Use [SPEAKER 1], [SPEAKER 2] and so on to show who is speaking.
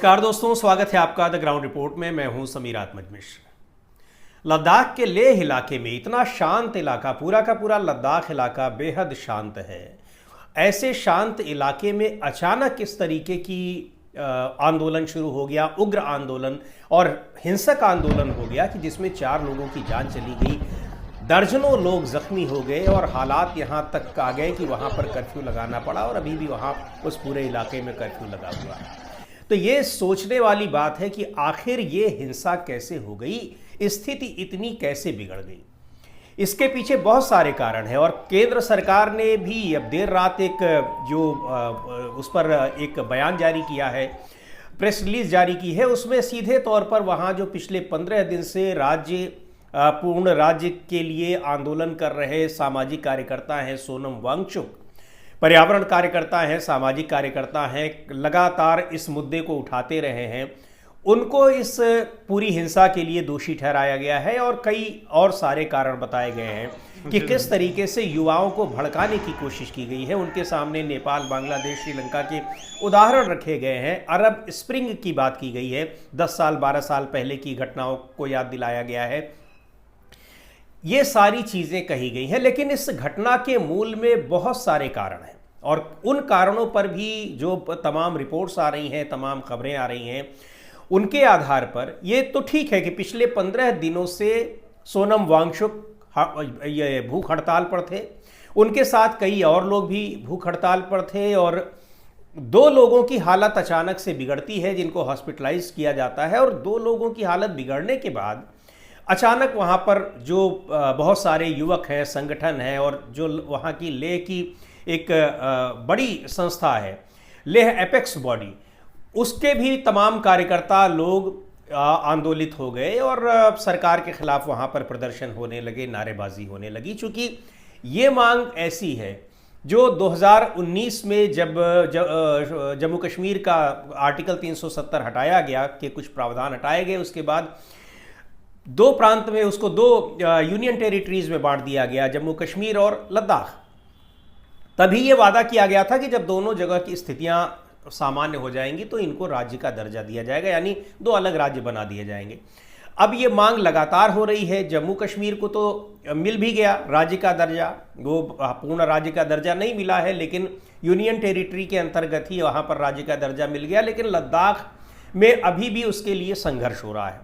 [SPEAKER 1] नमस्कार दोस्तों, स्वागत है आपका द ग्राउंड रिपोर्ट में। मैं हूं समीर आत्मज मिश्र। लद्दाख के लेह इलाके में इतना शांत इलाका, पूरा का पूरा लद्दाख इलाका बेहद शांत है। ऐसे शांत इलाके में अचानक इस तरीके की आंदोलन शुरू हो गया, उग्र आंदोलन और हिंसक आंदोलन हो गया कि जिसमें 4 लोगों की जान चली गई, दर्जनों लोग जख्मी हो गए और हालात यहाँ तक आ गए कि वहाँ पर कर्फ्यू लगाना पड़ा और अभी भी वहाँ उस पूरे इलाके में कर्फ्यू लगा हुआ है। तो ये सोचने वाली बात है कि आखिर ये हिंसा कैसे हो गई, स्थिति इतनी कैसे बिगड़ गई। इसके पीछे बहुत सारे कारण हैं और केंद्र सरकार ने भी अब देर रात उस पर एक बयान जारी किया है, प्रेस रिलीज जारी की है। उसमें सीधे तौर पर वहाँ जो पिछले 15 दिन से पूर्ण राज्य के लिए आंदोलन कर रहे सामाजिक कार्यकर्ता हैं, सोनम वांगचुक पर्यावरण कार्यकर्ता हैं, सामाजिक कार्यकर्ता हैं, लगातार इस मुद्दे को उठाते रहे हैं, उनको इस पूरी हिंसा के लिए दोषी ठहराया गया है और कई और सारे कारण बताए गए हैं कि किस तरीके से युवाओं को भड़काने की कोशिश की गई है। उनके सामने नेपाल, बांग्लादेश, श्रीलंका के उदाहरण रखे गए हैं। अरब स्प्रिंग की बात की गई है, 10 साल 12 साल पहले की घटनाओं को याद दिलाया गया है। ये सारी चीज़ें कही गई हैं, लेकिन इस घटना के मूल में बहुत सारे कारण हैं और उन कारणों पर भी जो तमाम रिपोर्ट्स आ रही हैं, तमाम खबरें आ रही हैं, उनके आधार पर ये तो ठीक है कि पिछले 15 दिनों से सोनम वांगचुक ये भूख हड़ताल पर थे, उनके साथ कई और लोग भी भूख हड़ताल पर थे और 2 लोगों की हालत अचानक से बिगड़ती है जिनको हॉस्पिटलाइज किया जाता है और 2 लोगों की हालत बिगड़ने के बाद अचानक वहाँ पर जो बहुत सारे युवक हैं, संगठन हैं और जो वहाँ की लेह की एक बड़ी संस्था है, लेह एपेक्स बॉडी, उसके भी तमाम कार्यकर्ता लोग आंदोलित हो गए और सरकार के खिलाफ वहाँ पर प्रदर्शन होने लगे, नारेबाजी होने लगी। चूँकि ये मांग ऐसी है जो 2019 में जब जम्मू कश्मीर का आर्टिकल 370 हटाया गया, के कुछ प्रावधान हटाए गए, उसके बाद 2 प्रांत में उसको 2 यूनियन टेरिटरीज में बांट दिया गया, जम्मू कश्मीर और लद्दाख। तभी ये वादा किया गया था कि जब दोनों जगह की स्थितियां सामान्य हो जाएंगी तो इनको राज्य का दर्जा दिया जाएगा, यानी 2 अलग राज्य बना दिए जाएंगे। अब ये मांग लगातार हो रही है। जम्मू कश्मीर को तो मिल भी गया राज्य का दर्जा, वो पूर्ण राज्य का दर्जा नहीं मिला है, लेकिन यूनियन टेरिटरी के अंतर्गत ही वहाँ पर राज्य का दर्जा मिल गया। लेकिन लद्दाख में अभी भी उसके लिए संघर्ष हो रहा है।